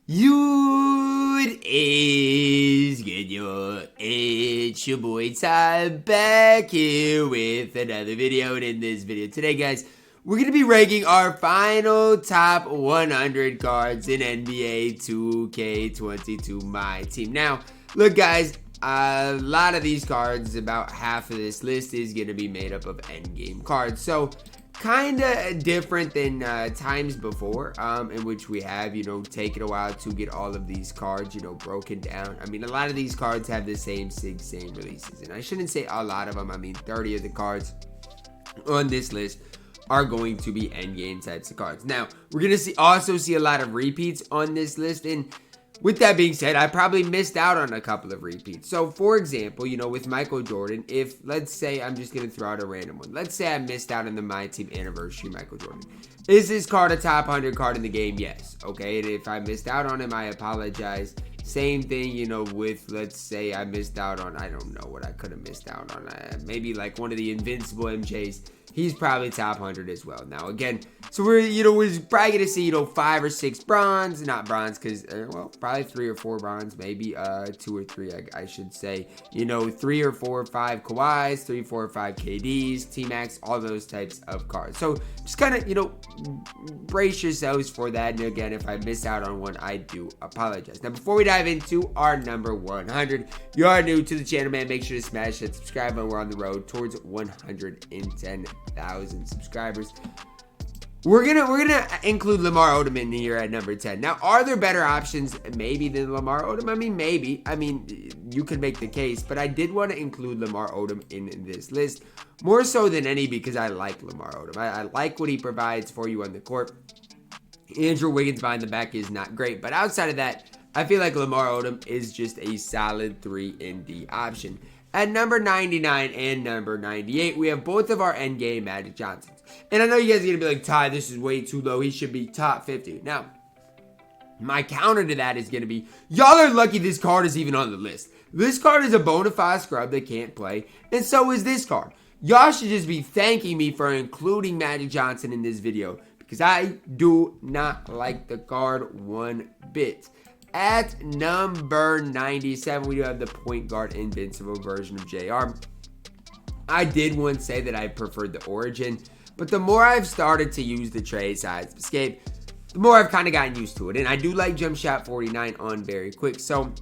It is good, yo. It's your boy Ty back here with another video. And in this video today, guys, we're going to be ranking our final top 100 cards in NBA 2K22 MyTEAM. Now, look, guys, a lot of these cards, about half of this list is going to be made up of endgame cards. So, kind of different than times before, in which we have, taken a while to get all of these cards, broken down. I mean, a lot of these cards have the same releases. And I shouldn't say a lot of them. I mean, 30 of the cards on this list are going to be endgame types of cards. Now, we're going to also see a lot of repeats on this list. And with that being said, I probably missed out on a couple of repeats. So, for example, with Michael Jordan, if, let's say, I'm just going to throw out a random one. Let's say I missed out on the MyTEAM anniversary Michael Jordan. Is this card a top 100 card in the game? Yes. Okay, and if I missed out on him, I apologize. Same thing, with, let's say I missed out on, I don't know what I could have missed out on. Maybe like one of the Invincible MJs. He's probably top 100 as well. Now, again, so we're probably going to see, 5 or 6 bronze. Not bronze, because, probably 3 or 4 bronze. Maybe 2 or 3, I should say. 3 or 4 or 5 Kawhis, 3, 4 or 5 KDs, T-Max, all those types of cards. So, just kind of, brace yourselves for that. And again, if I miss out on one, I do apologize. Now, before we dive into our number 100, if you are new to the channel, man, make sure to smash that subscribe button. We're on the road towards 110,000 subscribers. We're gonna include Lamar Odom in here at number 10. Now, are there better options maybe than Lamar Odom? I mean, maybe. I mean, you could make the case, but I did want to include Lamar Odom in this list more so than any because I like Lamar Odom. I like what he provides for you on the court. Andrew Wiggins behind the back is not great, but outside of that, I feel like Lamar Odom is just a solid 3-and-D option. At number 99 and number 98, we have both of our endgame Magic Johnsons. And I know you guys are going to be like, Ty, this is way too low. He should be top 50. Now, my counter to that is going to be, y'all are lucky this card is even on the list. This card is a bona fide scrub that can't play, and so is this card. Y'all should just be thanking me for including Magic Johnson in this video, because I do not like the card one bit. At number 97, we do have the point guard invincible version of JR. I did once say that I preferred the Origin, but the more I've started to use the trade size escape, the more I've kind of gotten used to it. And I do like jump shot 49 on very quick. So,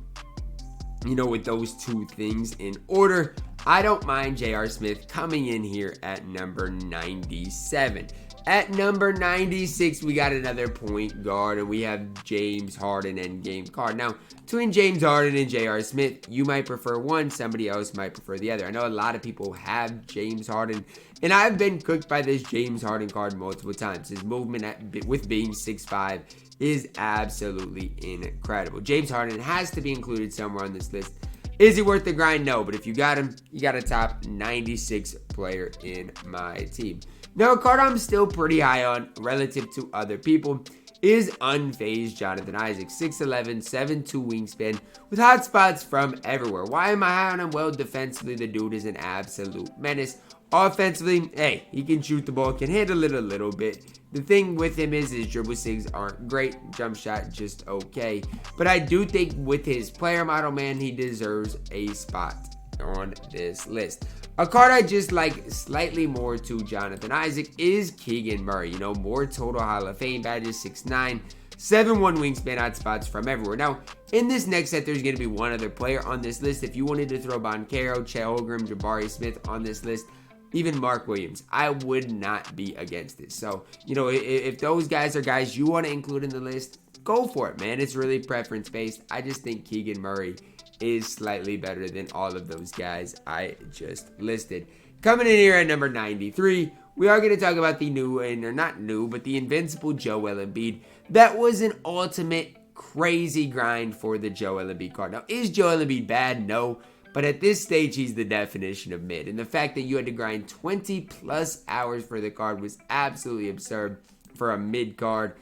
with those two things in order, I don't mind J.R. Smith coming in here at number 97. At number 96, we got another point guard, and we have James Harden endgame card. Now, between James Harden and J.R. Smith, you might prefer one, somebody else might prefer the other. I know a lot of people have James Harden, and I've been cooked by this James Harden card multiple times. His movement with being 6'5" is absolutely incredible. James Harden has to be included somewhere on this list. Is he worth the grind? No, but if you got him, you got a top 96 player in my team. Now, a card I'm still pretty high on relative to other people is Unfazed Jonathan Isaac. 6'11", 7'2" wingspan with hot spots from everywhere. Why am I high on him? Well, defensively, the dude is an absolute menace. Offensively, hey, he can shoot the ball, can handle it a little bit. The thing with him is his dribble sigs aren't great. Jump shot, just okay. But I do think with his player model, man, he deserves a spot on this list. A card I just like slightly more to Jonathan Isaac is Keegan Murray. More total Hall of Fame badges, 6'9", 7'1" wingspan, hot spots from everywhere. Now, in this next set, there's going to be one other player on this list. If you wanted to throw Boncaro, Chet Holmgren, Jabari Smith on this list, even Mark Williams, I would not be against it. So, if those guys are guys you want to include in the list, go for it, man. It's really preference-based. I just think Keegan Murray is slightly better than all of those guys I just listed. Coming in here at number 93, we are going to talk about the the Invincible Joel Embiid. That was an ultimate crazy grind for the Joel Embiid card. Now, is Joel Embiid bad? No. But at this stage, he's the definition of mid. And the fact that you had to grind 20 plus hours for the card was absolutely absurd for a mid card.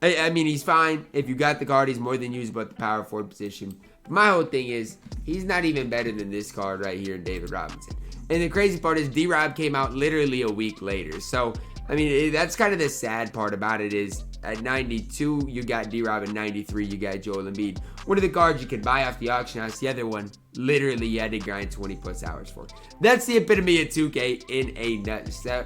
I mean, he's fine. If you got the card, he's more than usable at the power forward position. My whole thing is, he's not even better than this card right here in David Robinson. And the crazy part is, D-Rob came out literally a week later. So, I mean, that's kind of the sad part about it is, At 92, you got D-Rob. At 93, you got Joel Embiid. One of the cards you could buy off the auction house. The other one, literally, you had to grind 20 plus hours for. That's the epitome of 2K in a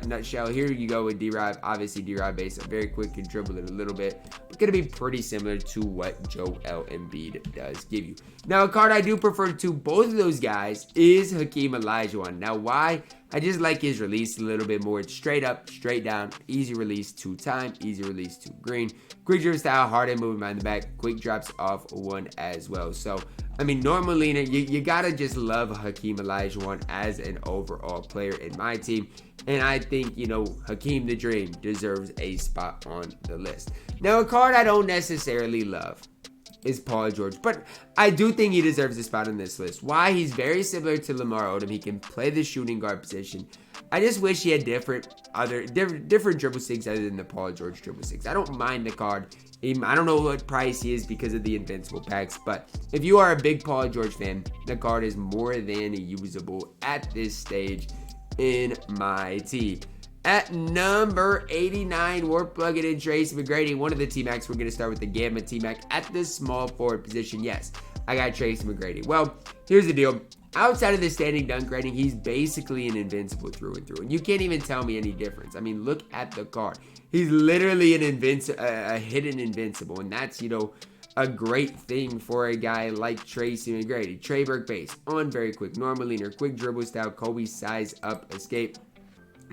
nutshell. Here you go with D-Rob. Obviously, D-Rob base, very quick, can dribble it a little bit. But going to be pretty similar to what Joel Embiid does give you. Now, a card I do prefer to both of those guys is Hakeem Olajuwon. Now, why? I just like his release a little bit more. It's straight up, straight down, easy release, 2-time, easy release, 2 green. Quick dribble style, Harden moving behind the back, quick drops off 1 as well. So, I mean, normal leaner, you gotta just love Hakeem Olajuwon as an overall player in my team. And I think, you know, Hakeem the Dream deserves a spot on the list. Now, a card I don't necessarily love is Paul George, but I do think he deserves a spot on this list. Why? He's very similar to Lamar Odom. He can play the shooting guard position. I just wish he had different dribble six other than the Paul George dribble six. I don't mind the card. I don't know what price he is because of the Invincible packs, but if you are a big Paul George fan, the card is more than usable at this stage in my team. At number 89, we're plugging in Tracy Mcgrady, one of the T-Macs. We're going to start with the Gamma T-Mac at the small forward position. Yes, I got Tracy Mcgrady. Well, here's the deal. Outside of the standing dunk rating, he's basically an invincible through and through. And you can't even tell me any difference. I mean, look at the card. He's literally a hidden invincible. And that's, you know, a great thing for a guy like Tracy Mcgrady. Trey Burke base, on very quick, normal leaner, quick dribble style, Kobe size up, escape.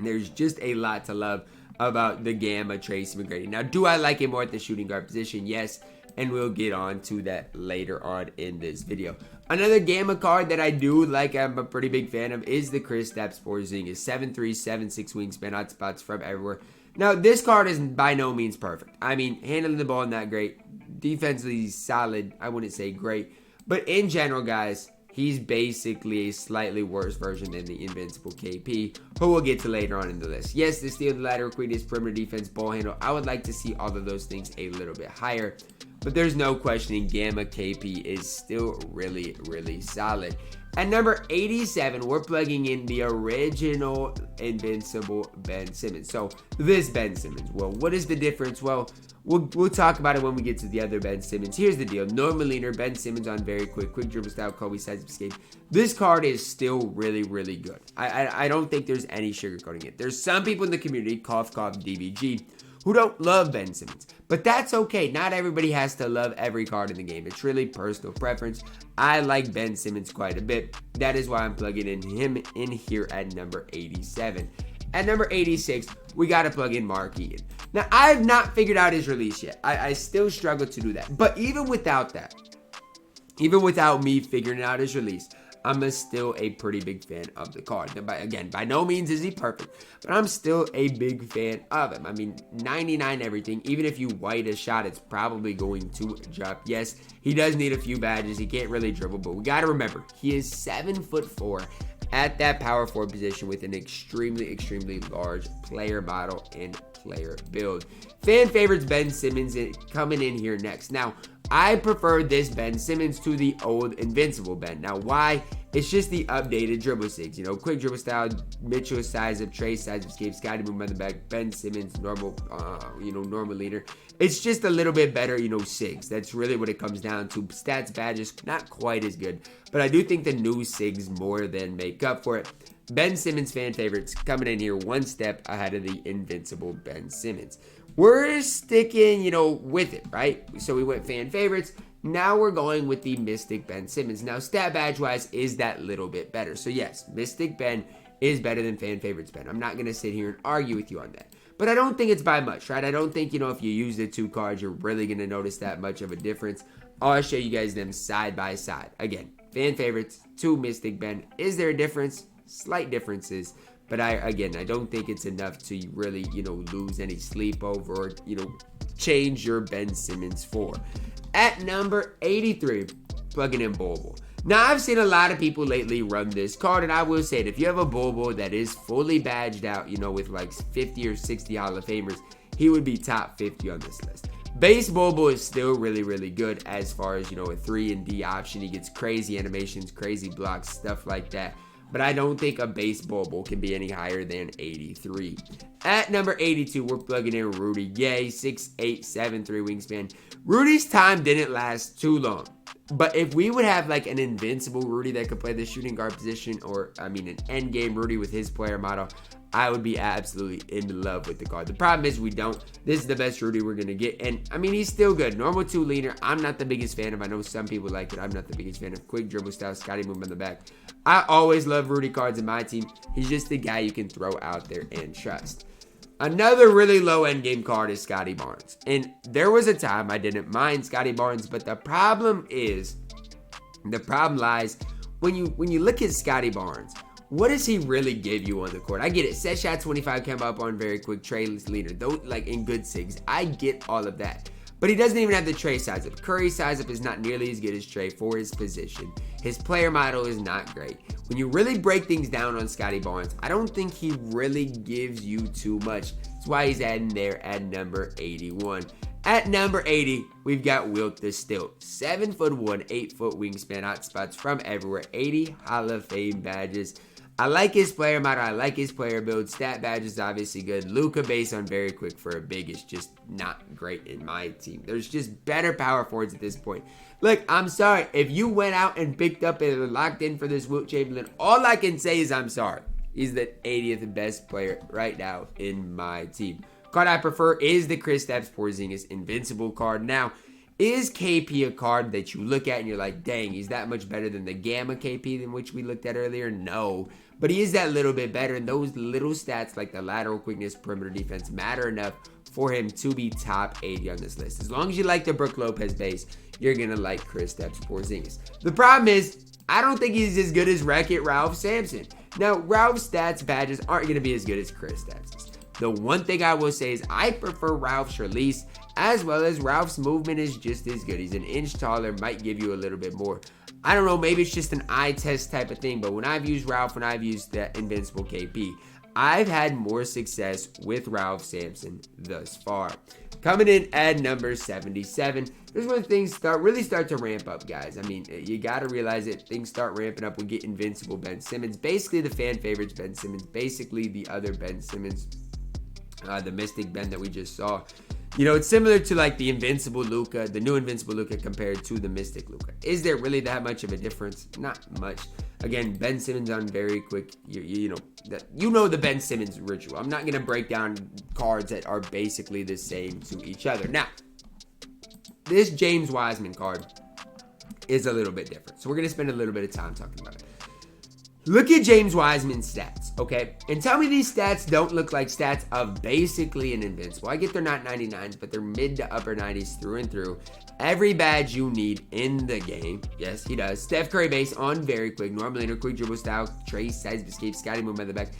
There's just a lot to love about the Gamma Tracy Mcgrady. Now, do I like him more at the shooting guard position? Yes, and we'll get on to that later on in this video. Another Gamma card that I do like, I'm a pretty big fan of, is the Kristaps Porzingis. 7'3", 7'6" wingspan, hot spots from everywhere. Now, this card is by no means perfect. I mean, handling the ball not great. Defensively solid, I wouldn't say great. But in general, guys, he's basically a slightly worse version than the Invincible KP, who we'll get to later on in the list. Yes, the steal, the lateral quickness, perimeter defense, ball handle. I would like to see all of those things a little bit higher, but there's no questioning Gamma KP is still really, really solid. At number 87, we're plugging in the original Invincible Ben Simmons. So this Ben Simmons, well, what is the difference? Well, we'll talk about it when we get to the other Ben Simmons. Here's the deal. Normal leaner, Ben Simmons on very quick dribble style, Kobe size escape. This card is still really, really good. I don't think there's any sugarcoating it. There's some people in the community, cough, DVG, who don't love Ben Simmons. But that's okay. Not everybody has to love every card in the game. It's really personal preference. I like Ben Simmons quite a bit. That is why I'm plugging in him in here at number 87. At number 86, we got to plug in Mark Egan. Now, I have not figured out his release yet. I still struggle to do that. But even without that, even without me figuring out his release, I'm still a pretty big fan of the card. Now, again, by no means is he perfect, but I'm still a big fan of him. I mean, 99 everything. Even if you white a shot, it's probably going to drop. Yes, he does need a few badges. He can't really dribble, but we got to remember, he is 7'4" at that power forward position with an extremely, extremely large player model and player build. Fan favorites Ben Simmons coming in here next. Now, I prefer this Ben Simmons to the old Invincible Ben. Now, why? It's just the updated dribble six. You know, quick dribble style, Mitchell size up, Trey size escape, Scotty movement on the back, Ben Simmons, normal, normal leader. It's just a little bit better, SIGs. That's really what it comes down to. Stats, badges, not quite as good. But I do think the new SIGs more than make up for it. Ben Simmons fan favorites coming in here one step ahead of the Invincible Ben Simmons. We're sticking, with it, right? So we went fan favorites. Now we're going with the Mystic Ben Simmons. Now, stat badge-wise, is that little bit better? So yes, Mystic Ben is better than fan favorites Ben. I'm not going to sit here and argue with you on that. But I don't think it's by much, right? I don't think, if you use the two cards, you're really going to notice that much of a difference. I'll show you guys them side by side. Again, fan favorites to Mystic Ben. Is there a difference? Slight differences. But I don't think it's enough to really, lose any sleep over or, change your Ben Simmons for. At number 83, plugging in Bobo. Now, I've seen a lot of people lately run this card, and I will say it. If you have a Bobo that is fully badged out, with like 50 or 60 Hall of Famers, he would be top 50 on this list. Base Bobo is still really, really good as far as, a 3 and D option. He gets crazy animations, crazy blocks, stuff like that. but I don't think a base bubble can be any higher than 83. At number 82, we're plugging in Rudy Gay, 6'8", 7'3" wingspan. Rudy's time didn't last too long. But if we would have like an invincible Rudy that could play the shooting guard position, or an end game Rudy with his player model, I would be absolutely in love with the card. The problem is we don't. This is the best Rudy we're going to get. And he's still good. Normal 2 leaner. I'm not the biggest fan of. I know some people like it. I'm not the biggest fan of quick dribble style, Scotty movement on the back. I always love Rudy cards in my team. He's just the guy you can throw out there and trust. Another really low end game card is Scotty Barnes. And there was a time I didn't mind Scotty Barnes, but the problem lies when you look at Scotty Barnes. What does he really give you on the court? I get it. Set shot 25, come up on very quick, Trey leader, though, like in good sigs. I get all of that. But he doesn't even have the Trey size up. Curry's size up is not nearly as good as Trey for his position. His player model is not great. When you really break things down on Scotty Barnes, I don't think he really gives you too much. That's why he's adding there at number 81. At number 80, we've got Wilt the Stilt. 7'1", 8-foot wingspan, hot spots from everywhere. 80 Hall of Fame badges. I like his player model. I like his player build. Stat badge is obviously good. Luca based on very quick for a big is just not great in my team. There's just better power forwards at this point. Look, I'm sorry. If you went out and picked up and locked in for this Wilt Chamberlain, all I can say is I'm sorry. He's the 80th best player right now in my team. Card I prefer is the Kristaps Porzingis Invincible card. Now, is KP a card that you look at and you're like, dang, he's that much better than the Gamma KP than which we looked at earlier? No. But he is that little bit better, and those little stats like the lateral quickness, perimeter defense matter enough for him to be top 80 on this list. As long as you like the Brook Lopez base, you're going to like Kristaps Porzingis. The problem is, I don't think he's as good as Wreck-It Ralph Sampson. Now, Ralph's stats badges aren't going to be as good as Kristaps's. The one thing I will say is I prefer Ralph's release, as well as Ralph's movement is just as good. He's an inch taller, might give you a little bit more. I don't know, maybe it's just an eye test type of thing, but when I've used Ralph, when I've used the Invincible KP, I've had more success with Ralph Sampson thus far. Coming in at number 77, here's when things really start to ramp up, guys. You got to realize it. Things start ramping up. We get Invincible Ben Simmons. Basically, the fan favorites Ben Simmons. Basically, the other Ben Simmons, the Mystic Ben that we just saw. It's similar to like the Invincible Luca, the new Invincible Luca compared to the Mystic Luca. Is there really that much of a difference? Not much. Again, Ben Simmons on very quick. You know the Ben Simmons ritual. I'm not gonna break down cards that are basically the same to each other. Now, this James Wiseman card is a little bit different, so we're gonna spend a little bit of time talking about it. Look at James Wiseman's stats, okay? And tell me these stats don't look like stats of basically an Invincible. I get they're not 99s, but they're mid to upper 90s through and through. Every badge you need in the game. Yes, he does. Steph Curry base on very quick. Normal leaner, quick dribble style. Trace, size of escape, Scotty movement at the back.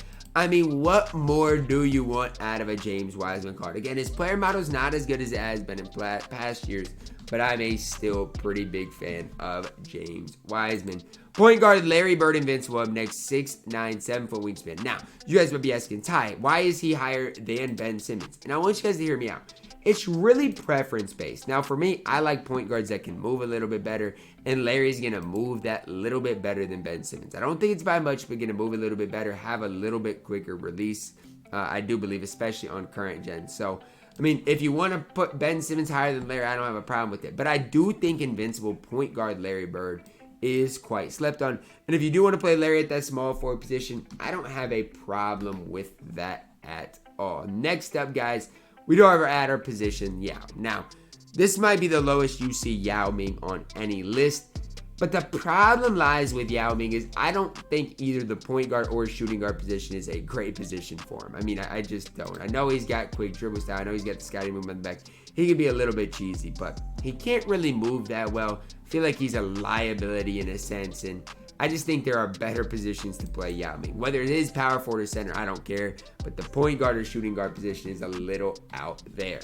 What more do you want out of a James Wiseman card? Again, his player model is not as good as it has been in past years, but I'm a still pretty big fan of James Wiseman. Point guard Larry Bird Invincible up next, 6'9", 7-foot wingspan. Now, you guys would be asking, Ty, why is he higher than Ben Simmons? And I want you guys to hear me out. It's really preference based. Now, for me, I like point guards that can move a little bit better, and Larry's going to move that little bit better than Ben Simmons. I don't think it's by much, but going to move a little bit better, have a little bit quicker release. I do believe, especially on current gen. So, if you want to put Ben Simmons higher than Larry, I don't have a problem with it. But I do think Invincible point guard Larry Bird is quite slept on. And if you do want to play Larry at that small forward position, I don't have a problem with that at all. Next up, guys, we do ever add our position, Yao. Now, this might be the lowest you see Yao Ming on any list. But the problem lies with Yao Ming is I don't think either the point guard or shooting guard position is a great position for him. I just don't. I know he's got quick dribble style. I know he's got the Scotty movement in the back. He can be a little bit cheesy, but he can't really move that well. I feel like he's a liability in a sense, and I just think there are better positions to play Yao Ming. Whether it is power forward or center, I don't care, but the point guard or shooting guard position is a little out there.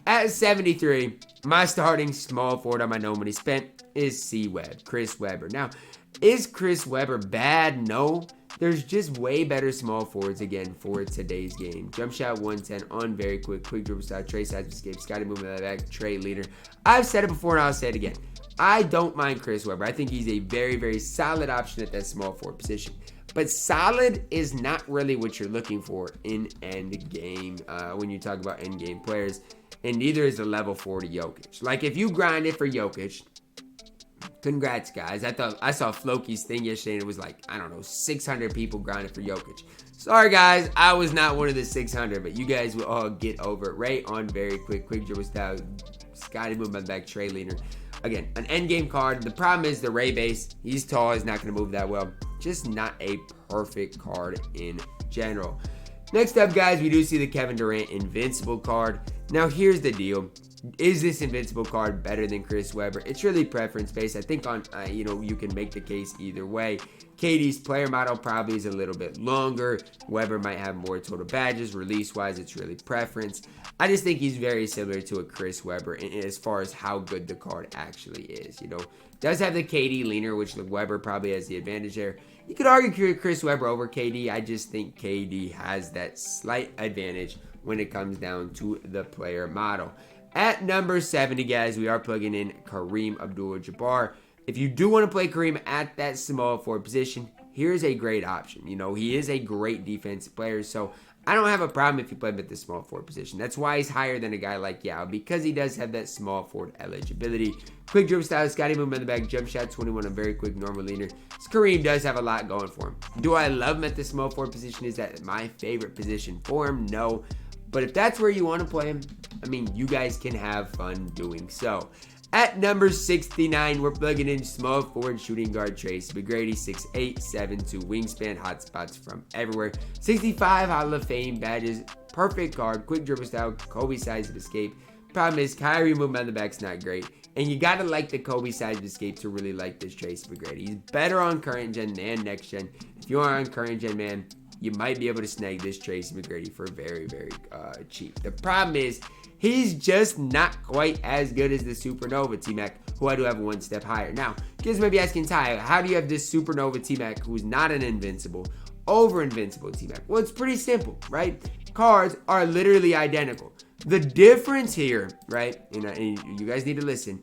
At 73, my starting small forward on my no money spent is C-Web, Chris Webber. Now, is Chris Webber bad? No. There's just way better small forwards, again, for today's game. Jump shot 110 on very quick dribble style, Trey size escape, Scotty movement at the back, Trey leader. I've said it before and I'll say it again. I don't mind Chris Webber. I think he's a very, very solid option at that small forward position. But solid is not really what you're looking for in end game when you talk about end game players. And neither is the level 40 Jokic. Like, if you grind it for Jokic, congrats, guys. I saw Floki's thing yesterday, and it was like, I don't know, 600 people grinding for Jokic. Sorry, guys. I was not one of the 600, but you guys will all get over it. Right on very quick dribble style. Scotty move my back, Trey leaner. Again, an end game card. The problem is the Ray base. He's tall. He's not going to move that well. Just not a perfect card in general. Next up, guys, we do see the Kevin Durant Invincible card. Now, here's the deal. Is this Invincible card better than Chris Webber? It's really preference-based. I think on, you can make the case either way. KD's player model probably is a little bit longer. Webber might have more total badges. Release-wise, it's really preference. I just think he's very similar to a Chris Webber as far as how good the card actually is. Does have the KD leaner, which Webber probably has the advantage there. You could argue Chris Webber over KD. I just think KD has that slight advantage when it comes down to the player model. At number 70, guys, we are plugging in Kareem Abdul-Jabbar. If you do want to play Kareem at that small forward position, here's a great option. He is a great defensive player, so I don't have a problem if you play him at the small forward position. That's why he's higher than a guy like Yao, because he does have that small forward eligibility. Quick dribble style, Scotty movement in the back, jump shot 21, a very quick normal leaner. Kareem does have a lot going for him. Do I love him at the small forward position? Is that my favorite position for him? No. But if that's where you want to play him, you guys can have fun doing so. At number 69, we're plugging in small forward shooting guard Tracy Mcgrady, 6'8", 7'2", wingspan, hot spots from everywhere. 65 Hall of Fame badges, perfect card, quick dribble style, Kobe size of escape. Problem is, Kyrie movement on the back's not great. And you gotta like the Kobe size of escape to really like this Tracy Mcgrady. He's better on current gen than next gen. If you are on current gen, man, you might be able to snag this Tracy Mcgrady for very, very cheap. The problem is, he's just not quite as good as the Supernova T-Mac, who I do have one step higher. Now, you guys might be asking, Ty, how do you have this Supernova T-Mac, who's not an Invincible, over Invincible T-Mac? Well, it's pretty simple, right? Cards are literally identical. The difference here, right, and you guys need to listen,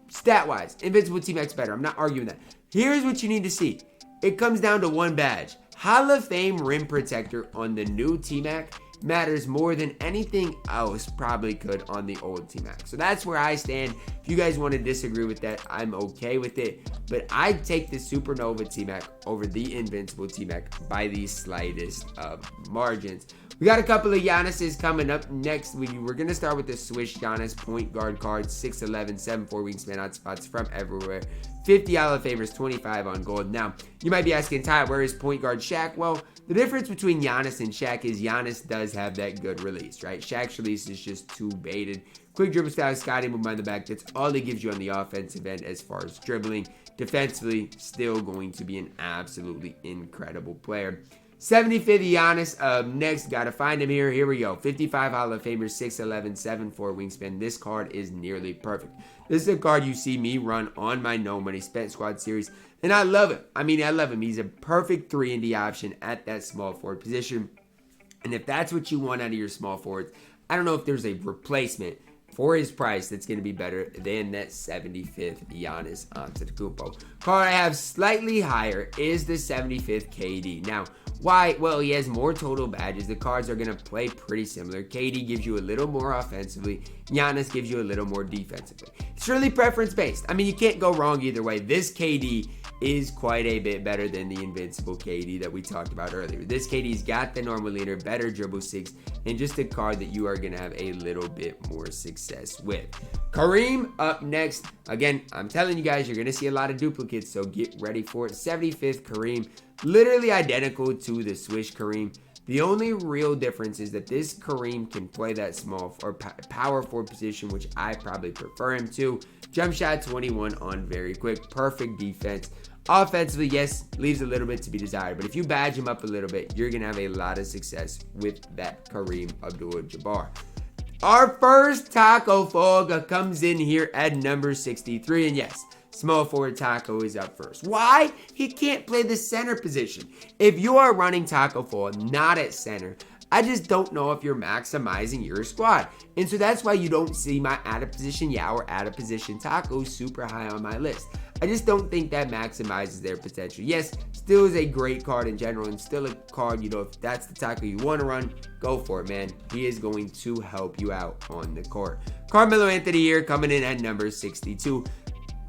stat-wise, Invincible T-Mac's better. I'm not arguing that. Here's what you need to see. It comes down to one badge. Hall of Fame Rim Protector on the new T-Mac matters more than anything else probably could on the old T-Mac. So that's where I stand. If you guys want to disagree with that, I'm okay with it. But I take the Supernova T-Mac over the Invincible T-Mac by the slightest of margins. We got a couple of Giannis's coming up next. We're going to start with the Swish Giannis point guard card, 6'11", 7'4", wingspan, hot spots from everywhere. 50 Hall of Famers, 25 on gold. Now, you might be asking, Ty, where is point guard Shaq? Well, the difference between Giannis and Shaq is Giannis does have that good release, right? Shaq's release is just too baited. Quick dribble style, Scotty move behind the back. That's all it gives you on the offensive end as far as dribbling. Defensively, still going to be an absolutely incredible player. 75th Giannis next. Got to find him here. Here we go. 55 Hall of Famers, 6'11", 7'4", wingspan. This card is nearly perfect. This is a card you see me run on my No Money Spent Squad series, and I love it. I love him. He's a perfect 3-and-D option at that small forward position. And if that's what you want out of your small forwards, I don't know if there's a replacement for his price that's going to be better than that 75th Giannis Antetokounmpo. Card I have slightly higher is the 75th KD. Now, why? Well, he has more total badges. The cards are going to play pretty similar. KD gives you a little more offensively. Giannis gives you a little more defensively. It's really preference-based. You can't go wrong either way. This KD is quite a bit better than the Invincible KD that we talked about earlier. This KD's got the normal leader, better dribble 6, and just a card that you are going to have a little bit more success with. Kareem up next. Again, I'm telling you guys, you're going to see a lot of duplicates, so get ready for it. 75th Kareem, literally identical to the Swish Kareem. The only real difference is that this Kareem can play that small or power forward position, which I probably prefer him to. Jump shot 21 on very quick. Perfect defense. Offensively, yes, leaves a little bit to be desired. But if you badge him up a little bit, you're going to have a lot of success with that Kareem Abdul-Jabbar. Our first Taco Folga comes in here at number 63. And yes, small forward Taco is up first. Why? He can't play the center position. If you are running Taco Fall not at center, I just don't know if you're maximizing your squad. And so that's why you don't see my out of position Yao or out of position Taco super high on my list. I just don't think that maximizes their potential. Yes, still is a great card in general, and still a card, if that's the Taco you want to run, go for it, man. He is going to help you out on the court. Carmelo Anthony here coming in at number 62.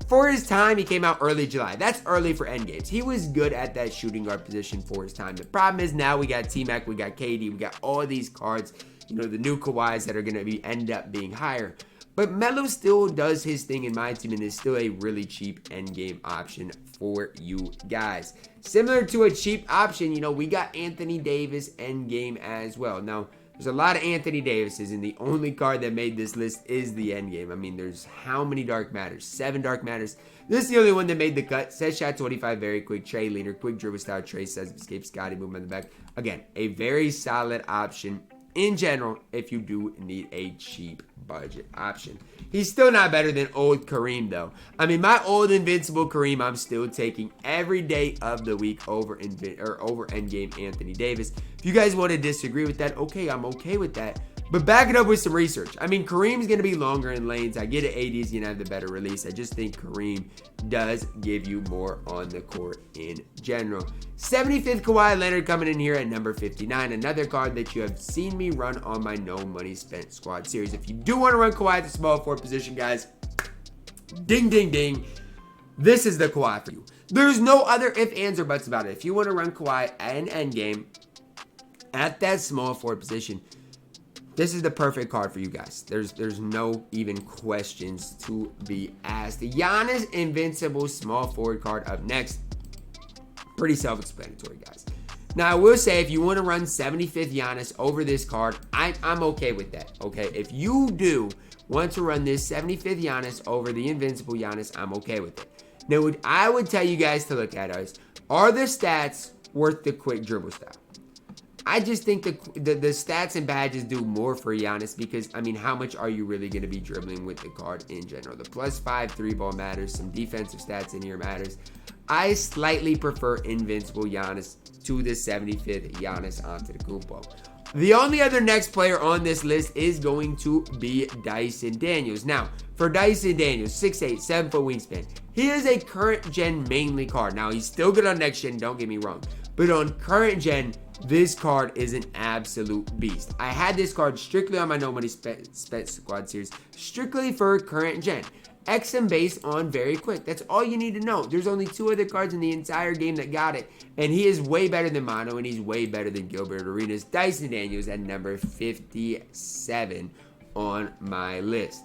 For his time, he came out early July. That's early for end games. He was good at that shooting guard position for his time. The problem is now we got T-Mac, we got KD, we got all these cards, the new Kawhis that are going to end up being higher. But Melo still does his thing in my team and is still a really cheap end game option for you guys. Similar to a cheap option, we got Anthony Davis end game as well. Now, there's a lot of Anthony Davises, and the only card that made this list is the endgame. I mean, there's how many Dark Matters? 7 Dark Matters. This is the only one that made the cut. Set shot 25, very quick. Trey leader, quick dribble style. Trey says escape Scotty, movement in the back. Again, a very solid option in general if you do need a cheap budget option. He's still not better than old Kareem, though. I mean, my old Invincible Kareem, I'm still taking every day of the week over endgame Anthony Davis. If you guys want to disagree with that, okay, I'm okay with that. But back it up with some research. I mean, Kareem's going to be longer in lanes. I get it, AD is going to have the better release. I just think Kareem does give you more on the court in general. 75th Kawhi Leonard coming in here at number 59. Another card that you have seen me run on my No Money Spent Squad series. If you do want to run Kawhi at the small forward position, guys, ding, ding, ding. This is the Kawhi for you. There's no other ifs, ands, or buts about it. If you want to run Kawhi at an endgame at that small forward position, this is the perfect card for you guys. There's no even questions to be asked. The Giannis Invincible small forward card up next. Pretty self-explanatory, guys. Now, I will say, if you want to run 75th Giannis over this card, I'm okay with that, okay? If you do want to run this 75th Giannis over the Invincible Giannis, I'm okay with it. Now, what I would tell you guys to look at is, are the stats worth the quick dribble style? I just think the stats and badges do more for Giannis because, I mean, how much are you really going to be dribbling with the card in general? The +5 3-ball matters. Some defensive stats in here matters. I slightly prefer Invincible Giannis to the 75th Giannis Antetokounmpo. The only other next player on this list is going to be Dyson Daniels. Now, for Dyson Daniels, 6'8", 7-foot wingspan. He is a current gen mainly card. Now, he's still good on next gen, don't get me wrong. But on current gen, this card is an absolute beast. I had this card strictly on my No Money Spent Squad series, strictly for current gen. XM base on very quick. That's all you need to know. There's only 2 other cards in the entire game that got it, and he is way better than Mono, and he's way better than Gilbert Arenas. Dyson Daniels at number 57 on my list.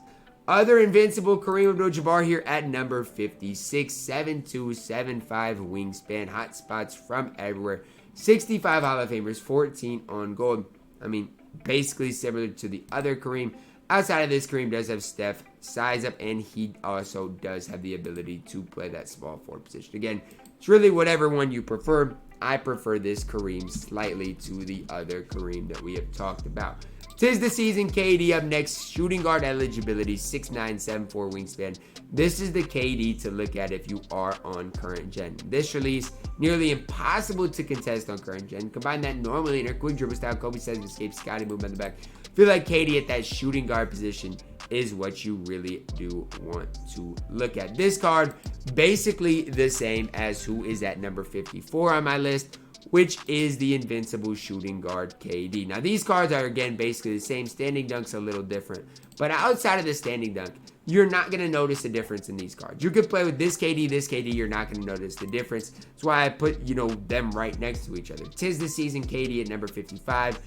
Other Invincible, Kareem Abdul-Jabbar here at number 56. 7'2", 7'5", wingspan, hot spots from everywhere. 65 Hall of Famers, 14 on gold. I mean, basically similar to the other Kareem. Outside of this, Kareem does have Steph size up, and he also does have the ability to play that small forward position. Again, it's really whatever one you prefer. I prefer this Kareem slightly to the other Kareem that we have talked about. 'Tis the season, KD up next. Shooting guard eligibility, 6'9", 7'4", wingspan. This is the KD to look at if you are on current gen. This release, nearly impossible to contest on current gen. Combine that normally in a quick dribble style. Kobe says escape Scotty, movement in the back. Feel like KD at that shooting guard position is what you really do want to look at. This card, basically the same as who is at number 54 on my list, which is the Invincible shooting guard KD. Now, these cards are, again, basically the same. Standing dunk's a little different. But outside of the standing dunk, you're not going to notice a difference in these cards. You could play with this KD, you're not going to notice the difference. That's why I put, them right next to each other. 'Tis the season, KD at number 55.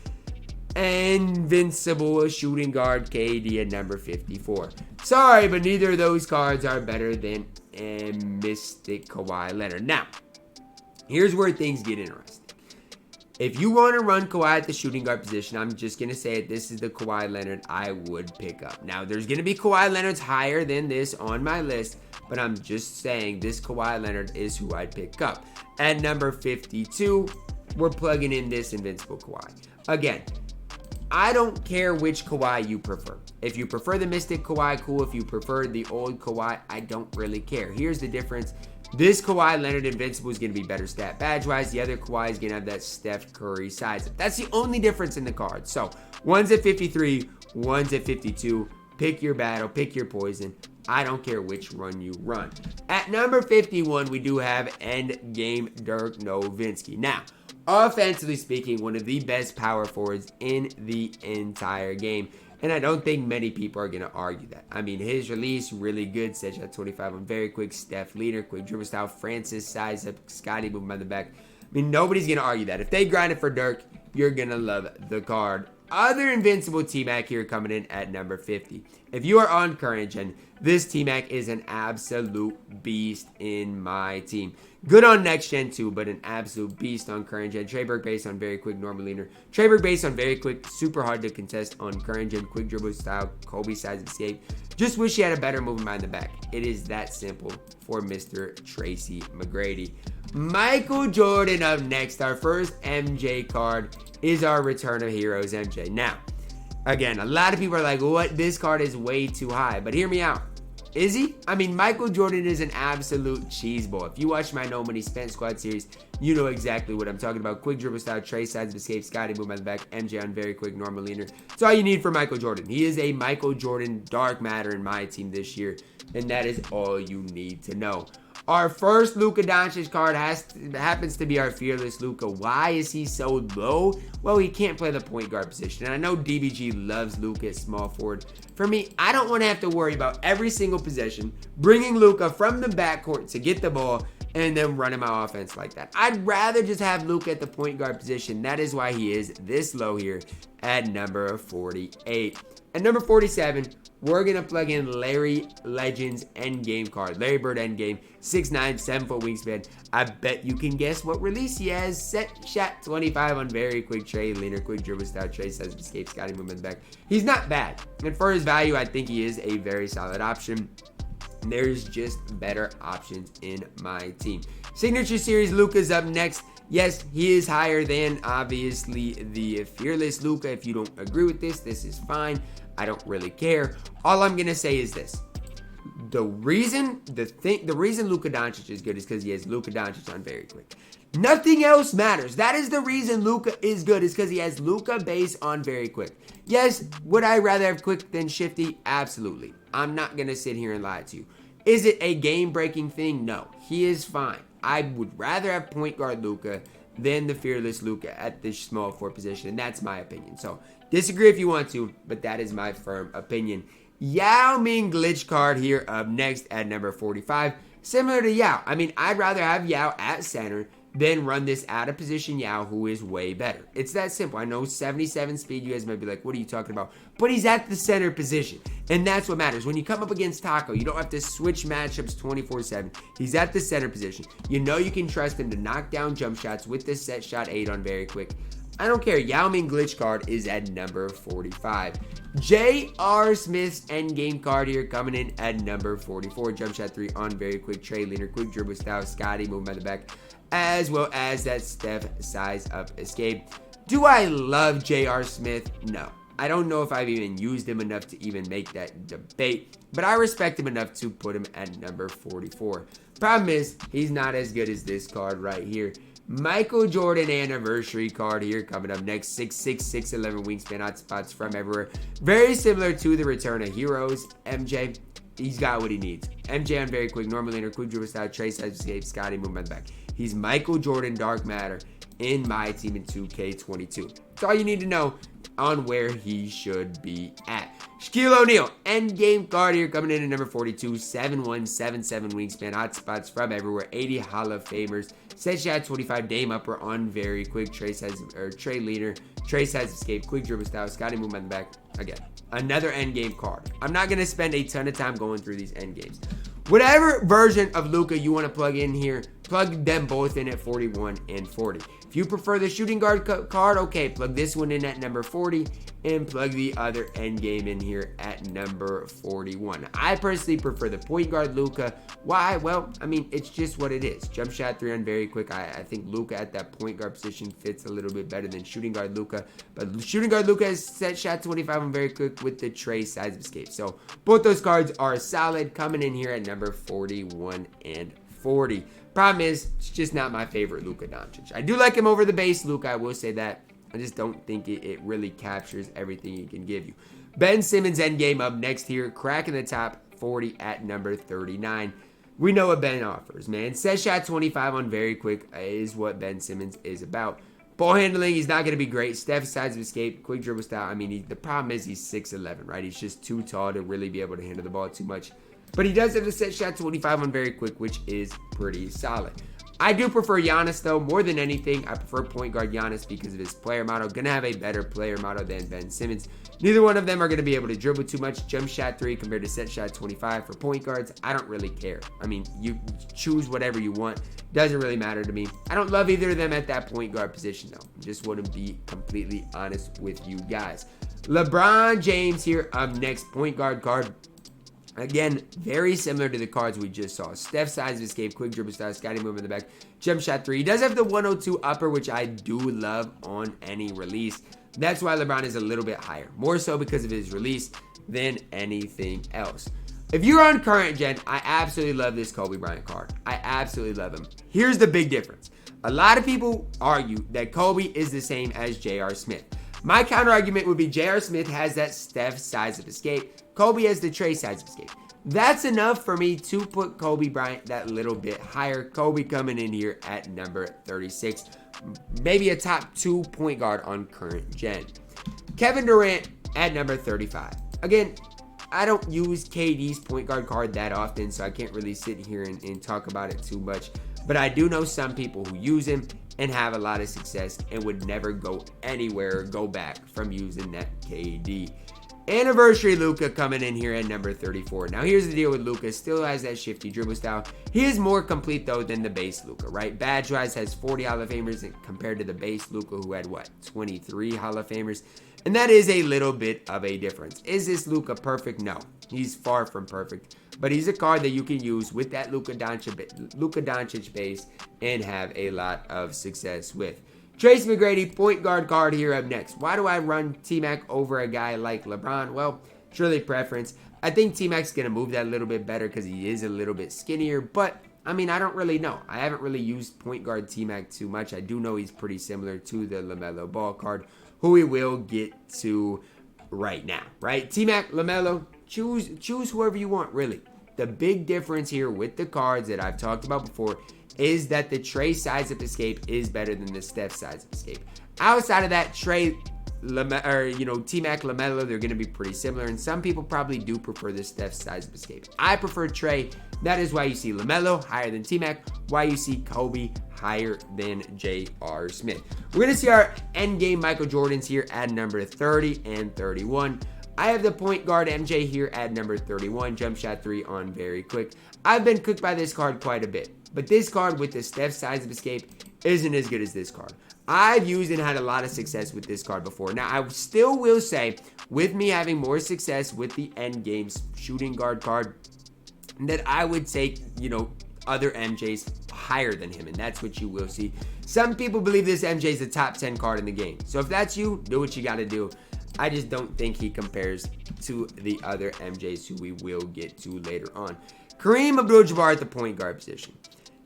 Invincible shooting guard KD at number 54. Sorry, but neither of those cards are better than Mystic Kawhi Leonard. Now, here's where things get interesting. If you want to run Kawhi at the shooting guard position, I'm just going to say it. This is the Kawhi Leonard I would pick up. Now, there's going to be Kawhi Leonards higher than this on my list, but I'm just saying this Kawhi Leonard is who I'd pick up. At number 52, we're plugging in this Invincible Kawhi. Again, I don't care which Kawhi you prefer. If you prefer the Mystic Kawhi, cool. If you prefer the old Kawhi, I don't really care. Here's the difference This Kawhi Leonard Invincible is going to be better stat badge-wise. The other Kawhi is going to have that Steph Curry size. That's the only difference in the card. So, one's at 53, one's at 52. Pick your battle, pick your poison. I don't care which run you run. At number 51, we do have Endgame Dirk Nowitzki. Now, offensively speaking, one of the best power forwards in the entire game. And I don't think many people are going to argue that. I mean, his release, really good. Set shot 25 on very quick. Steph leader, quick dribble style. Francis size up. Scotty moving by the back. I mean, nobody's going to argue that. If they grind it for Dirk, you're going to love the card. Other Invincible T-Mac here coming in at number 50. If you are on current gen, this T-Mac is an absolute beast in my team. Good on next gen too, but an absolute beast on current gen. Treyberg based on very quick, normal leaner. Treyberg based on very quick, super hard to contest on current gen, quick dribble style, Kobe size of escape. Just wish he had a better movement behind the back. It is that simple for Mr. Tracy Mcgrady. Michael Jordan up next. Our first MJ card is our Return of Heroes MJ. Now, again, a lot of people are like, what? This card is way too high. But hear me out. Is he? I mean, Michael Jordan is an absolute cheeseball. If you watch my No Money Spent Squad series, you know exactly what I'm talking about. Quick dribble style, Trey sides of escape, Scotty move by the back, MJ on very quick, normal leaner. That's all you need for Michael Jordan. He is a Michael Jordan dark matter in my team this year, and that is all you need to know. Our first Luca Doncic card happens to be our fearless Luca. Why is he so low? Well, he can't play the point guard position. And I know DBG loves Luca at small forward. For me, I don't want to have to worry about every single possession, bringing Luca from the backcourt to get the ball and then running my offense like that. I'd rather just have Luca at the point guard position. That is why he is this low here at number 48. At number 47, we're going to plug in Larry Legends Endgame card. Larry Bird Endgame, 6'9", 7-foot wingspan. I bet you can guess what release he has. Set shot 25 on very quick Trey leaner, quick dribble style, Trey says escape, Scotty movement back. He's not bad. And for his value, I think he is a very solid option. There's just better options in my team. Signature Series Luca's up next. Yes, he is higher than, obviously, the fearless Luca. If you don't agree with this is fine. I don't really care. All I'm going to say is this. The reason Luca Doncic is good is because he has Luca Doncic on very quick. Nothing else matters. That is the reason Luca is good, is because he has Luca base on very quick. Yes, would I rather have quick than shifty? Absolutely. I'm not going to sit here and lie to you. Is it a game-breaking thing? No. He is fine. I would rather have point guard Luca than the fearless Luca at this small forward position, and that's my opinion. So, disagree if you want to, but that is my firm opinion. Yao Ming glitch card here up next at number 45. Similar to Yao. I mean, I'd rather have Yao at center than run this out of position Yao, who is way better. It's that simple. I know 77 speed, you guys might be like, what are you talking about? But he's at the center position, and that's what matters. When you come up against Taco, you don't have to switch matchups 24/7. He's at the center position. You know you can trust him to knock down jump shots with this set shot 8 on very quick. I don't care. Yao Ming glitch card is at number 45. J.R. Smith's endgame card here coming in at number 44. Jump shot 3 on very quick. Trey leaner, quick dribble style, Scotty moving by the back, as well as that Steph size up escape. Do I love J.R. Smith? No. I don't know if I've even used him enough to even make that debate, but I respect him enough to put him at number 44. Problem is, he's not as good as this card right here. Michael Jordan anniversary card here coming up next. 6'6", 6'11" wingspan, hot spots from everywhere. Very similar to the Return of Heroes MJ. He's got what he needs. MJ on very quick, normal leaner, quick dribble style, Trace escape, Scotty movement back. He's Michael Jordan dark matter in my team in 2K22. That's all you need to know on where he should be at. Shaquille O'Neal, endgame card here coming in at number 42. 7'1", 7'7" wingspan, hot spots from everywhere. 80 Hall of Famers. Set shot 25, Dame upper on very quick. Trey leader, Trey size escape, quick dribble style, Scotty movement on the back. Again, another endgame card. I'm not going to spend a ton of time going through these endgames. Whatever version of Luca you want to plug in here, plug them both in at 41 and 40. If you prefer the shooting guard card, okay, plug this one in at number 40 and plug the other endgame in here at number 41. I personally prefer the point guard Luca. Why? Well, I mean, it's just what it is. Jump shot 3 on very quick. I think Luca at that point guard position fits a little bit better than shooting guard Luca. But shooting guard Luca is set shot 25 on very quick with the Trey size of escape. So both those cards are solid, coming in here at number 41 and 40. Problem is, it's just not my favorite Luca Doncic. I do like him over the base Luca, I will say that. I just don't think it really captures everything he can give you. Ben Simmons endgame up next here, cracking the top 40 at number 39. We know what Ben offers, man. Set shot 25 on very quick is what Ben Simmons is about. Ball handling, he's not going to be great. Steph's sides of escape, quick dribble style. I mean, the problem is he's 6'11", right? He's just too tall to really be able to handle the ball too much. But he does have the set shot 25 on very quick, which is pretty solid. I do prefer Giannis, though, more than anything. I prefer point guard Giannis because of his player model. Going to have a better player model than Ben Simmons. Neither one of them are going to be able to dribble too much. Jump shot 3 compared to set shot 25 for point guards. I don't really care. I mean, you choose whatever you want. Doesn't really matter to me. I don't love either of them at that point guard position, though. Just want to be completely honest with you guys. LeBron James here up next, point guard card. Again, very similar to the cards we just saw. Steph size of escape, quick dribble style, Scotty move in the back, jump shot 3. He does have the 102 upper, which I do love on any release. That's why LeBron is a little bit higher. More so because of his release than anything else. If you're on current gen, I absolutely love this Kobe Bryant card. I absolutely love him. Here's the big difference. A lot of people argue that Kobe is the same as J.R. Smith. My counter argument would be J.R. Smith has that Steph size of escape. Kobe has the Trey size of escape. That's enough for me to put Kobe Bryant that little bit higher. Kobe coming in here at number 36. Maybe a top 2 point guard on current gen. Kevin Durant at number 35. Again, I don't use KD's point guard card that often, so I can't really sit here and talk about it too much. But I do know some people who use him and have a lot of success and would never go anywhere or go back from using that KD. Anniversary Luca coming in here at number 34. Now here's the deal with Luca. Still has that shifty dribble style. He is more complete though than the base Luca, right? Badge wise has 40 Hall of Famers compared to the base Luca who had what? 23 Hall of Famers. And that is a little bit of a difference. Is this Luca perfect? No. He's far from perfect. But he's a card that you can use with that Luca Doncic base and have a lot of success with. Tracy Mcgrady, point guard card here up next. Why do I run T-Mac over a guy like LeBron? Well, surely preference. I think T-Mac's going to move that a little bit better because he is a little bit skinnier. But, I mean, I don't really know. I haven't really used point guard T-Mac too much. I do know he's pretty similar to the LaMelo Ball card, who we will get to right now, right? T-Mac, LaMelo, choose whoever you want, really. The big difference here with the cards that I've talked about before is that the Trey size of escape is better than the Steph size of escape. Outside of that, Trey, T-Mac, LaMelo, they're going to be pretty similar, and some people probably do prefer the Steph size of escape. I prefer Trey. That is why you see LaMelo higher than T-Mac, why you see Kobe higher than J.R. Smith. We're going to see our endgame Michael Jordans here at number 30 and 31. I have the point guard MJ here at number 31, jump shot 3 on very quick. I've been cooked by this card quite a bit, but this card with the Steph size of escape isn't as good as this card. I've used and had a lot of success with this card before. Now, I still will say, with me having more success with the endgame shooting guard card, that I would take, other MJs higher than him, and that's what you will see. Some people believe this MJ is a top 10 card in the game. So if that's you, do what you got to do. I just don't think he compares to the other MJs who we will get to later on. Kareem Abdul-Jabbar at the point guard position.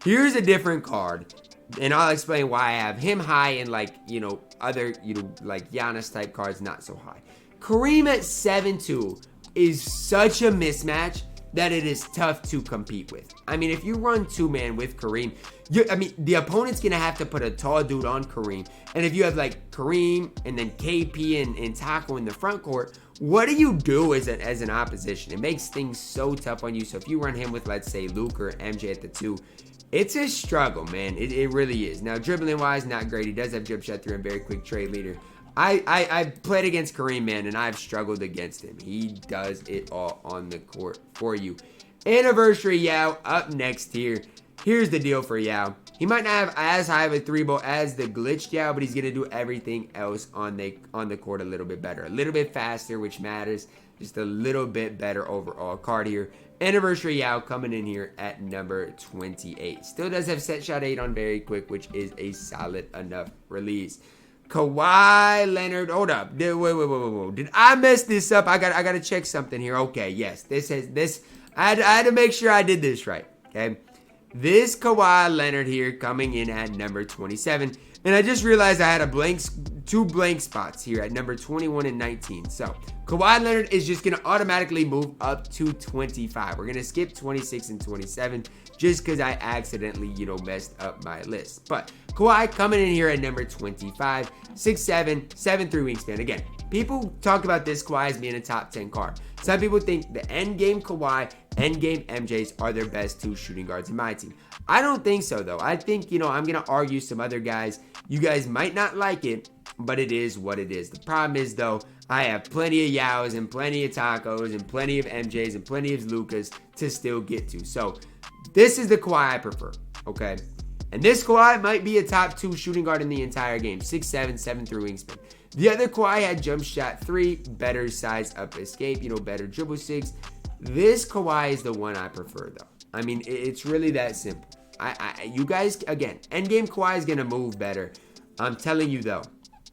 Here's a different card, and I'll explain why I have him high and other, like Giannis type cards not so high. Kareem at 7'2" is such a mismatch that it is tough to compete with. I mean, if you run two-man with Kareem, the opponent's going to have to put a tall dude on Kareem. And if you have like Kareem and then KP and Taco in the front court, what do you do as an opposition? It makes things so tough on you. So if you run him with, let's say, Luca or MJ at the 2, it's a struggle, man. It really is. Now, dribbling-wise, not great. He does have jump shot 3 and very quick trade leader. I played against Kareem, man, and I've struggled against him. He does it all on the court for you. Anniversary Yao up next here. Here's the deal for Yao. He might not have as high of a 3-ball as the glitched Yao, but he's going to do everything else on the court a little bit better. A little bit faster, which matters. Just a little bit better overall card here. Anniversary Yao coming in here at number 28. Still does have set shot 8 on very quick, which is a solid enough release. Kawhi Leonard, hold up. Wait. Did I mess this up? I got to check something here. Okay, yes. I had to make sure I did this right. Okay. this Kawhi Leonard here coming in at number 27. And I just realized I had two blank spots here at number 21 and 19. So Kawhi Leonard is just going to automatically move up to 25. We're going to skip 26 and 27 just because I accidentally, messed up my list. But Kawhi coming in here at number 25, 6'7", 7'3" wingspan. Again, people talk about this Kawhi as being a top 10 card. Some people think the endgame Kawhi, endgame MJs are their best two shooting guards in my team. I don't think so, though. I think, I'm going to argue some other guys. You guys might not like it, but it is what it is. The problem is, though, I have plenty of Yaos and plenty of Tacos and plenty of MJs and plenty of Lucas to still get to. So this is the Kawhi I prefer, okay? And this Kawhi might be a top 2 shooting guard in the entire game. 6'7", 7'3" wingspan. The other Kawhi had jump shot 3, better size up escape, better dribble 6. This Kawhi is the one I prefer, though. I mean, it's really that simple. You guys, again, endgame Kawhi is going to move better. I'm telling you, though,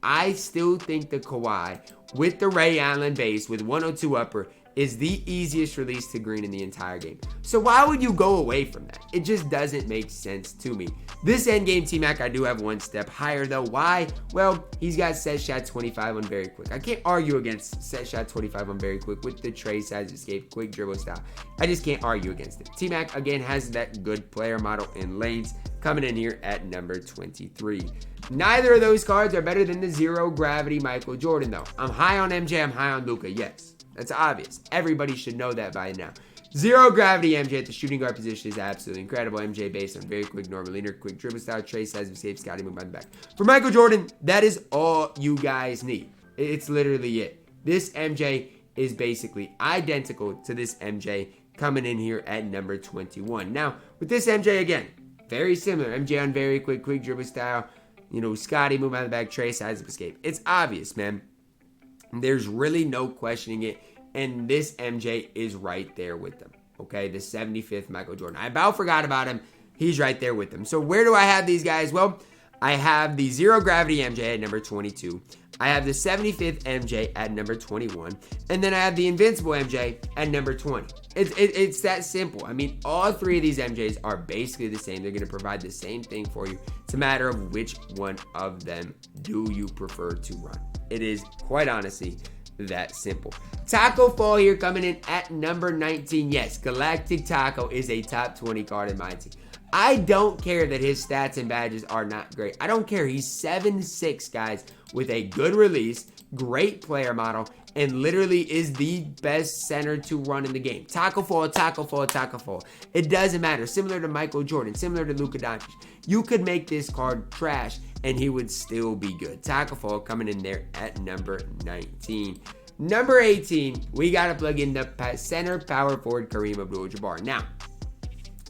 I still think the Kawhi with the Ray Allen base with 102 upper is the easiest release to green in the entire game. So why would you go away from that? It just doesn't make sense to me. This endgame T-Mac, I do have one step higher, though. Why? Well, he's got set shot 25 on very quick. I can't argue against set shot 25 on very quick with the tray size escape, quick dribble style. I just can't argue against it. T-Mac, again, has that good player model in lanes, coming in here at number 23. Neither of those cards are better than the zero gravity Michael Jordan, though. I'm high on MJ, I'm high on Luca, yes. That's obvious. Everybody should know that by now. Zero gravity MJ at the shooting guard position is absolutely incredible. MJ based on very quick normal leaner, quick dribble style, tray size, escape, Scotty move on the back. For Michael Jordan, that is all you guys need. It's literally it. This MJ is basically identical to this MJ coming in here at number 21. Now, with this MJ again, very similar. MJ on very quick dribble style. Scotty move on the back, tray size, escape. It's obvious, man. There's really no questioning it. And this MJ is right there with them. Okay, the 75th Michael Jordan. I about forgot about him. He's right there with them. So where do I have these guys? Well, I have the zero gravity MJ at number 22. I have the 75th MJ at number 21. And then I have the Invincible MJ at number 20. It's that simple. I mean, all three of these MJs are basically the same. They're going to provide the same thing for you. It's a matter of which one of them do you prefer to run. It is, quite honestly, that simple. Taco Fall here coming in at number 19. Yes, Galactic Taco is a top 20 card in my team. I don't care that his stats and badges are not great. I don't care. He's 7'6", guys, with a good release, great player model, and literally is the best center to run in the game. Taco Fall, Taco Fall, Taco Fall. It doesn't matter. Similar to Michael Jordan, similar to Luca Doncic. You could make this card trash, and he would still be good. Taco Fall coming in there at number 19. Number 18, we got to plug in the center power forward Kareem Abdul-Jabbar. Now,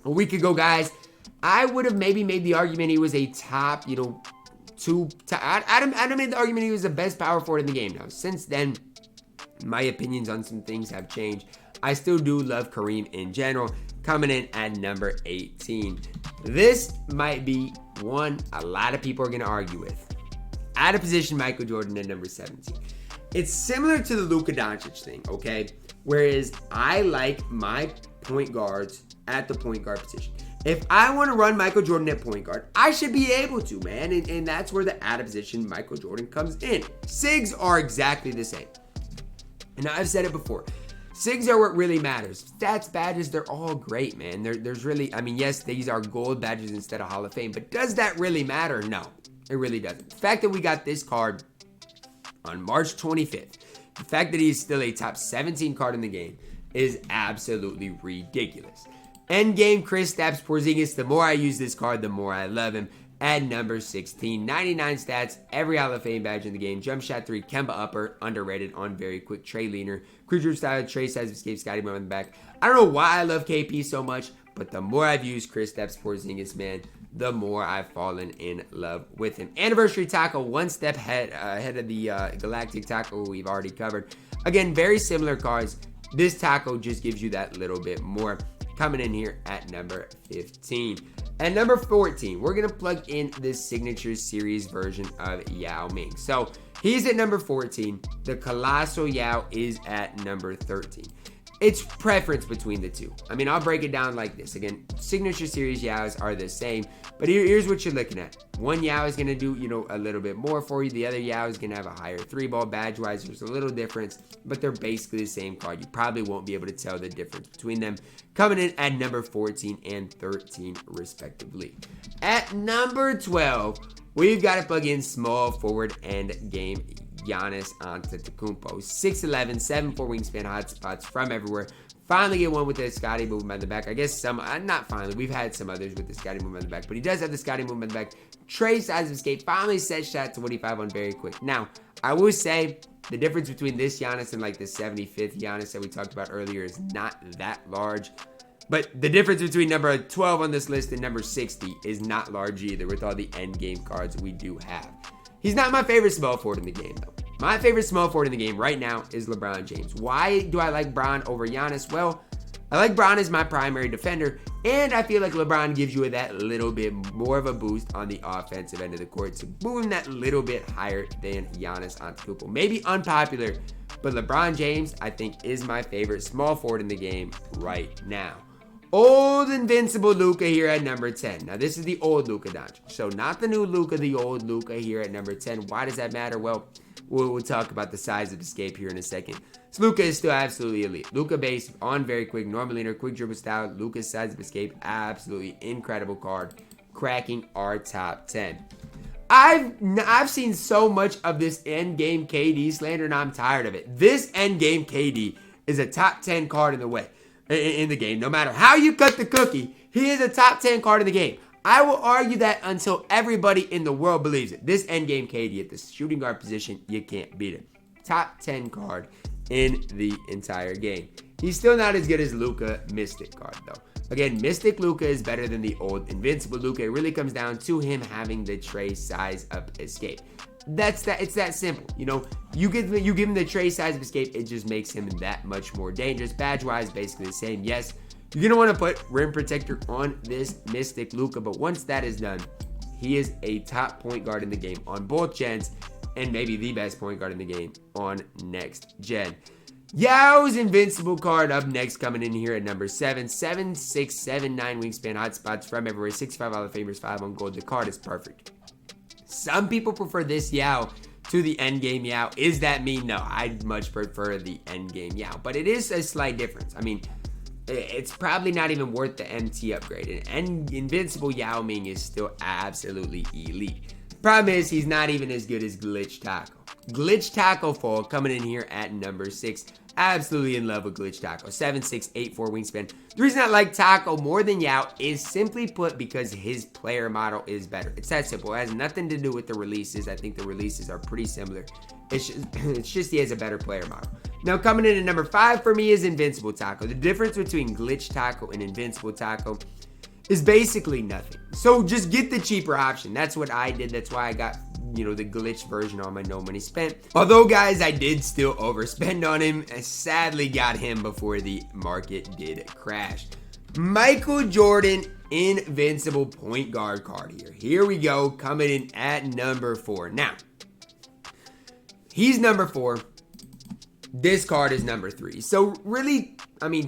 a week ago, guys, I would have maybe made the argument he was a top, I'd have made the argument he was the best power forward in the game. Now, since then, my opinions on some things have changed. I still do love Kareem in general, coming in at number 18. This might be one a lot of people are going to argue with. Out of position, Michael Jordan at number 17. It's similar to the Luca Doncic thing, okay? Whereas I like my point guards at the point guard position. If I want to run Michael Jordan at point guard, I should be able to, man. And that's where the out of position Michael Jordan comes in. SIGs are exactly the same. And I've said it before. SIGs are what really matters. Stats, badges, they're all great, man. There's really, yes, these are gold badges instead of Hall of Fame. But does that really matter? No, it really doesn't. The fact that we got this card on March 25th, the fact that he's still a top 17 card in the game is absolutely ridiculous. Endgame Kristaps Porzingis, the more I use this card, the more I love him. At number 16, 99 stats, every Hall of Fame badge in the game. Jump shot 3, Kemba upper, underrated on very quick, Trey leaner. Creature style, Trey size, escape, Scotty on the back. I don't know why I love KP so much, but the more I've used Kristaps Porzingis, man, the more I've fallen in love with him. Anniversary Taco, one step ahead of the Galactic Taco we've already covered. Again, very similar cards. This Taco just gives you that little bit more. Coming in here at number 15. At number 14, we're going to plug in this Signature Series version of Yao Ming. So he's at number 14. The Colossal Yao is at number 13. it's preference between the two. I mean, I'll break it down like this. Again, signature series Yaos are the same, but here's what you're looking at. One Yao is going to do, a little bit more for you. The other Yao is going to have a higher 3-ball badge-wise. There's a little difference, but they're basically the same card. You probably won't be able to tell the difference between them. Coming in at number 14 and 13, respectively. At number 12, we've got to plug in small forward end game Giannis Antetokounmpo. 6'11", 7'4" wingspan, hot spots from everywhere. Finally get one with the Scotty movement on the back. I guess not finally. We've had some others with the Scotty movement on the back, but he does have the Scotty movement on the back. Trey size of escape. Finally set shot 25 on very quick. Now, I will say the difference between this Giannis and like the 75th Giannis that we talked about earlier is not that large. But the difference between number 12 on this list and number 60 is not large either with all the end game cards we do have. He's not my favorite small forward in the game, though. My favorite small forward in the game right now is LeBron James. Why do I like Bron over Giannis? Well, I like Bron as my primary defender, and I feel like LeBron gives you that little bit more of a boost on the offensive end of the court to move him that little bit higher than Giannis Antetokounmpo. Maybe unpopular, but LeBron James, I think, is my favorite small forward in the game right now. Old Invincible Luca here at number 10. Now, this is the old Luca Doncic. So, not the new Luca, the old Luca here at number 10. Why does that matter? Well, we'll talk about the size of escape here in a second. So, Luca is still absolutely elite. Luca based on very quick, normal leaner, quick dribble style. Luca's size of escape, absolutely incredible card. Cracking our top 10. I've seen so much of this endgame KD slander, and I'm tired of it. This endgame KD is a top 10 card in the game. No matter how you cut the cookie, he is a top 10 card in the game. I will argue that until everybody in the world believes it. This endgame KD at the shooting guard position, you can't beat him. Top 10 card in the entire game. He's still not as good as Luca Mystic card, though. Again, Mystic Luca is better than the old Invincible Luca. It really comes down to him having the Trey size of escape. It's that simple. You give him the Trey size of escape, it just makes him that much more dangerous. Badge-wise, basically the same. Yes, you're going to want to put rim protector on this Mystic Luca, but once that is done, he is a top point guard in the game on both gens, and maybe the best point guard in the game on next gen. Yao's Invincible card up next, coming in here at number 7. 7'6", 7'9" wingspan, hot spots from everywhere, 65 Hall of Famers, 5 on gold. The card is perfect. Some people prefer this Yao to the endgame Yao. Is that me? No, I'd much prefer the endgame Yao, but it is a slight difference. I mean, it's probably not even worth the MT upgrade. And Invincible Yao Ming is still absolutely elite. Problem is, he's not even as good as Glitch Taco. Glitch Taco Fall coming in here at number 6. Absolutely in love with Glitch Taco. 7'6", 8'4" wingspan. The reason I like Taco more than Yao is simply put because his player model is better. It's that simple. It has nothing to do with the releases. I think the releases are pretty similar. It's just he has a better player model. Now, coming in at number 5 for me is Invincible Taco. The difference between Glitch Taco and Invincible Taco is basically nothing. So just get the cheaper option. That's what I did. That's why I got, the glitch version on my no money spent. Although, guys, I did still overspend on him. I sadly got him before the market did crash. Michael Jordan Invincible point guard card here. Here we go, coming in at number 4. Now, he's number 4. This card is number 3. So really,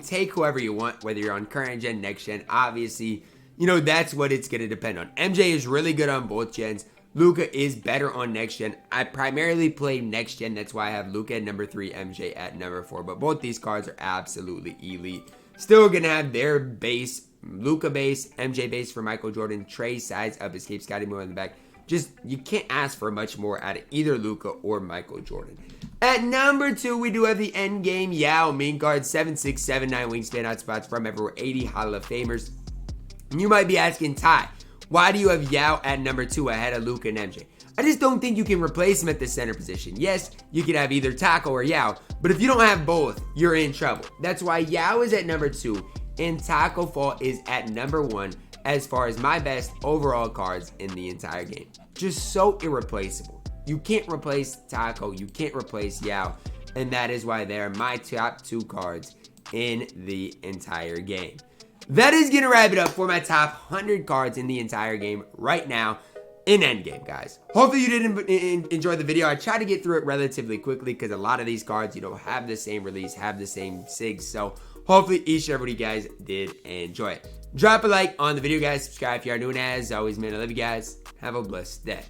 take whoever you want, whether you're on current gen, next gen. Obviously, that's what it's going to depend on. MJ is really good on both gens. Luca is better on next gen. I primarily play next gen. That's why I have Luca at number 3, MJ at number 4. But both these cards are absolutely elite. Still going to have their base, Luca base, MJ base for Michael Jordan, Trey size of escape, Scotty Moore in the back. Just, you can't ask for much more out of either Luca or Michael Jordan. At number 2, we do have the endgame Yao Ming card. 7'6", 7'9" wingspan, hot spots from everywhere, 80 Hall of Famers. And you might be asking, Ty, why do you have Yao at number 2 ahead of Luca and MJ? I just don't think you can replace him at the center position. Yes, you could have either Taco or Yao, but if you don't have both, you're in trouble. That's why Yao is at number 2 and Taco Fall is at number 1 as far as my best overall cards in the entire game. Just so irreplaceable. You can't replace Taco, you can't replace Yao, and that is why they're my top 2 cards in the entire game. That is going to wrap it up for my top 100 cards in the entire game right now. in endgame, guys. Hopefully you did enjoy the video. I tried to get through it relatively quickly because a lot of these cards, you know, have the same release, have the same SIGs. So hopefully each and every guys did enjoy it. Drop a like on the video, guys. Subscribe if you are new, and as always, man, I love you guys. Have a blessed day.